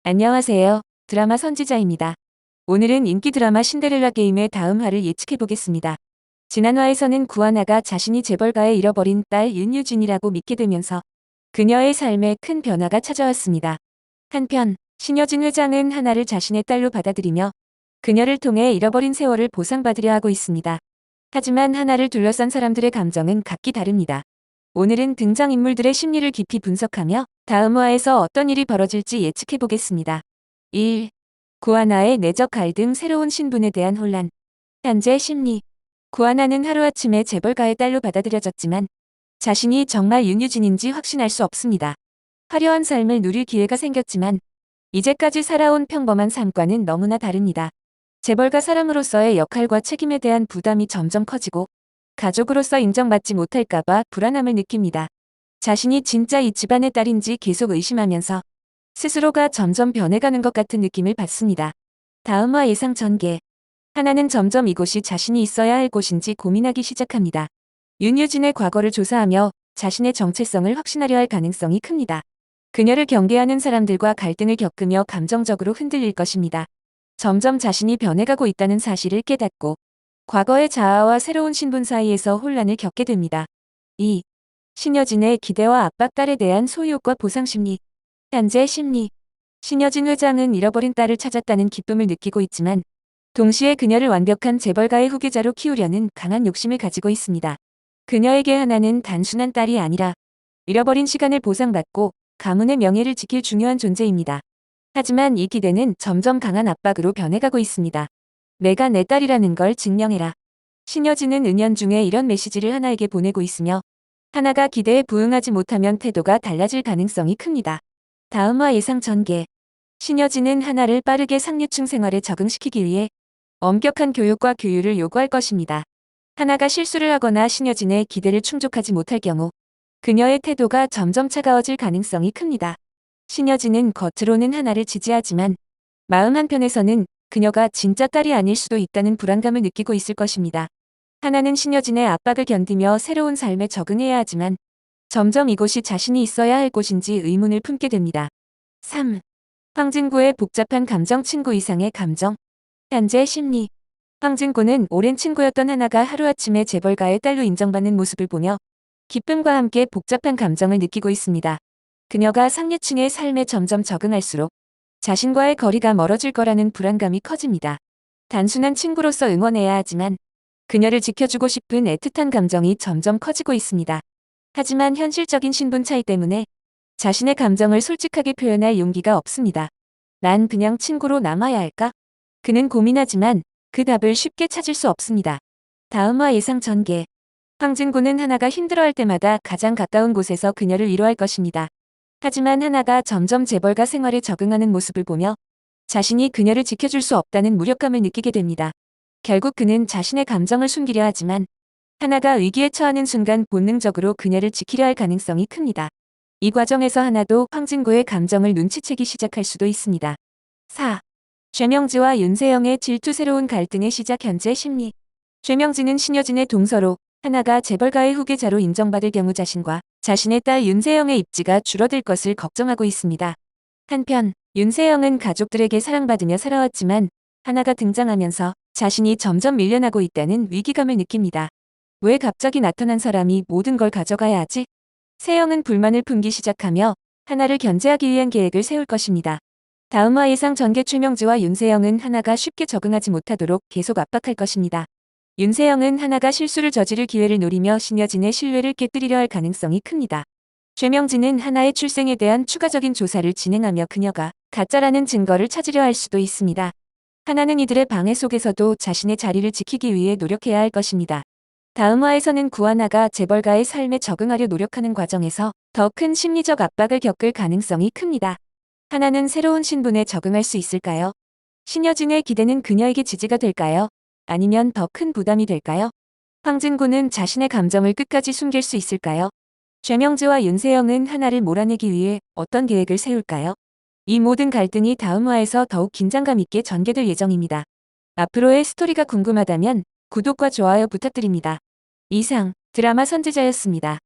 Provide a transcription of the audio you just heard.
안녕하세요. 드라마 선지자입니다. 오늘은 인기 드라마 신데렐라 게임의 다음 화를 예측해보겠습니다. 지난 화에서는 구하나가 자신이 재벌가에 잃어버린 딸 윤유진이라고 믿게 되면서 그녀의 삶에 큰 변화가 찾아왔습니다. 한편 신여진 회장은 하나를 자신의 딸로 받아들이며 그녀를 통해 잃어버린 세월을 보상받으려 하고 있습니다. 하지만 하나를 둘러싼 사람들의 감정은 각기 다릅니다. 오늘은 등장인물들의 심리를 깊이 분석하며 다음 화에서 어떤 일이 벌어질지 예측해보겠습니다. 1. 구하나의 내적 갈등, 새로운 신분에 대한 혼란. 현재 심리. 구하나는 하루아침에 재벌가의 딸로 받아들여졌지만 자신이 정말 윤유진인지 확신할 수 없습니다. 화려한 삶을 누릴 기회가 생겼지만 이제까지 살아온 평범한 삶과는 너무나 다릅니다. 재벌가 사람으로서의 역할과 책임에 대한 부담이 점점 커지고 가족으로서 인정받지 못할까봐 불안함을 느낍니다. 자신이 진짜 이 집안의 딸인지 계속 의심하면서 스스로가 점점 변해가는 것 같은 느낌을 받습니다. 다음화 예상 전개. 하나는 점점 이곳이 자신이 있어야 할 곳인지 고민하기 시작합니다. 윤유진의 과거를 조사하며 자신의 정체성을 확신하려 할 가능성이 큽니다. 그녀를 경계하는 사람들과 갈등을 겪으며 감정적으로 흔들릴 것입니다. 점점 자신이 변해가고 있다는 사실을 깨닫고 과거의 자아와 새로운 신분 사이에서 혼란을 겪게 됩니다. 2. 신여진의 기대와 압박, 딸에 대한 소유욕과 보상심리. 현재 심리. 신여진 회장은 잃어버린 딸을 찾았다는 기쁨을 느끼고 있지만 동시에 그녀를 완벽한 재벌가의 후계자로 키우려는 강한 욕심을 가지고 있습니다. 그녀에게 하나는 단순한 딸이 아니라 잃어버린 시간을 보상받고 가문의 명예를 지킬 중요한 존재입니다. 하지만 이 기대는 점점 강한 압박으로 변해가고 있습니다. 내가 내 딸이라는 걸 증명해라. 신여진은 은연중에 이런 메시지를 하나에게 보내고 있으며 하나가 기대에 부응하지 못하면 태도가 달라질 가능성이 큽니다. 다음화 예상 전개. 신여진은 하나를 빠르게 상류층 생활에 적응시키기 위해 엄격한 교육과 교율을 요구할 것입니다. 하나가 실수를 하거나 신여진의 기대를 충족하지 못할 경우 그녀의 태도가 점점 차가워질 가능성이 큽니다. 신여진은 겉으로는 하나를 지지하지만 마음 한편에서는 그녀가 진짜 딸이 아닐 수도 있다는 불안감을 느끼고 있을 것입니다. 하나는 신여진의 압박을 견디며 새로운 삶에 적응해야 하지만 점점 이곳이 자신이 있어야 할 곳인지 의문을 품게 됩니다. 3. 황진구의 복잡한 감정, 친구 이상의 감정. 현재 심리. 황진구는 오랜 친구였던 하나가 하루아침에 재벌가의 딸로 인정받는 모습을 보며 기쁨과 함께 복잡한 감정을 느끼고 있습니다. 그녀가 상류층의 삶에 점점 적응할수록 자신과의 거리가 멀어질 거라는 불안감이 커집니다. 단순한 친구로서 응원해야 하지만 그녀를 지켜주고 싶은 애틋한 감정이 점점 커지고 있습니다. 하지만 현실적인 신분 차이 때문에 자신의 감정을 솔직하게 표현할 용기가 없습니다. 난 그냥 친구로 남아야 할까? 그는 고민하지만 그 답을 쉽게 찾을 수 없습니다. 다음화 예상 전개. 황진구는 하나가 힘들어할 때마다 가장 가까운 곳에서 그녀를 위로할 것입니다. 하지만 하나가 점점 재벌가 생활에 적응하는 모습을 보며 자신이 그녀를 지켜줄 수 없다는 무력감을 느끼게 됩니다. 결국 그는 자신의 감정을 숨기려 하지만 하나가 위기에 처하는 순간 본능적으로 그녀를 지키려 할 가능성이 큽니다. 이 과정에서 하나도 황진구의 감정을 눈치채기 시작할 수도 있습니다. 4. 최명지와 윤세영의 질투, 새로운 갈등의 시작. 현재 심리. 최명지는 신여진의 동서로 하나가 재벌가의 후계자로 인정받을 경우 자신과 자신의 딸 윤세영의 입지가 줄어들 것을 걱정하고 있습니다. 한편 윤세영은 가족들에게 사랑받으며 살아왔지만 하나가 등장하면서 자신이 점점 밀려나고 있다는 위기감을 느낍니다. 왜 갑자기 나타난 사람이 모든 걸 가져가야 하지? 세영은 불만을 품기 시작하며 하나를 견제하기 위한 계획을 세울 것입니다. 다음화 예상 전개. 최명지와 윤세영은 하나가 쉽게 적응하지 못하도록 계속 압박할 것입니다. 윤세영은 하나가 실수를 저지를 기회를 노리며 신여진의 신뢰를 깨뜨리려 할 가능성이 큽니다. 최명지는 하나의 출생에 대한 추가적인 조사를 진행하며 그녀가 가짜라는 증거를 찾으려 할 수도 있습니다. 하나는 이들의 방해 속에서도 자신의 자리를 지키기 위해 노력해야 할 것입니다. 다음화에서는 구하나가 재벌가의 삶에 적응하려 노력하는 과정에서 더 큰 심리적 압박을 겪을 가능성이 큽니다. 하나는 새로운 신분에 적응할 수 있을까요? 신여진의 기대는 그녀에게 지지가 될까요? 아니면 더 큰 부담이 될까요? 황진구는 자신의 감정을 끝까지 숨길 수 있을까요? 최명지와 윤세영은 하나를 몰아내기 위해 어떤 계획을 세울까요? 이 모든 갈등이 다음화에서 더욱 긴장감 있게 전개될 예정입니다. 앞으로의 스토리가 궁금하다면 구독과 좋아요 부탁드립니다. 이상 드라마 선지자였습니다.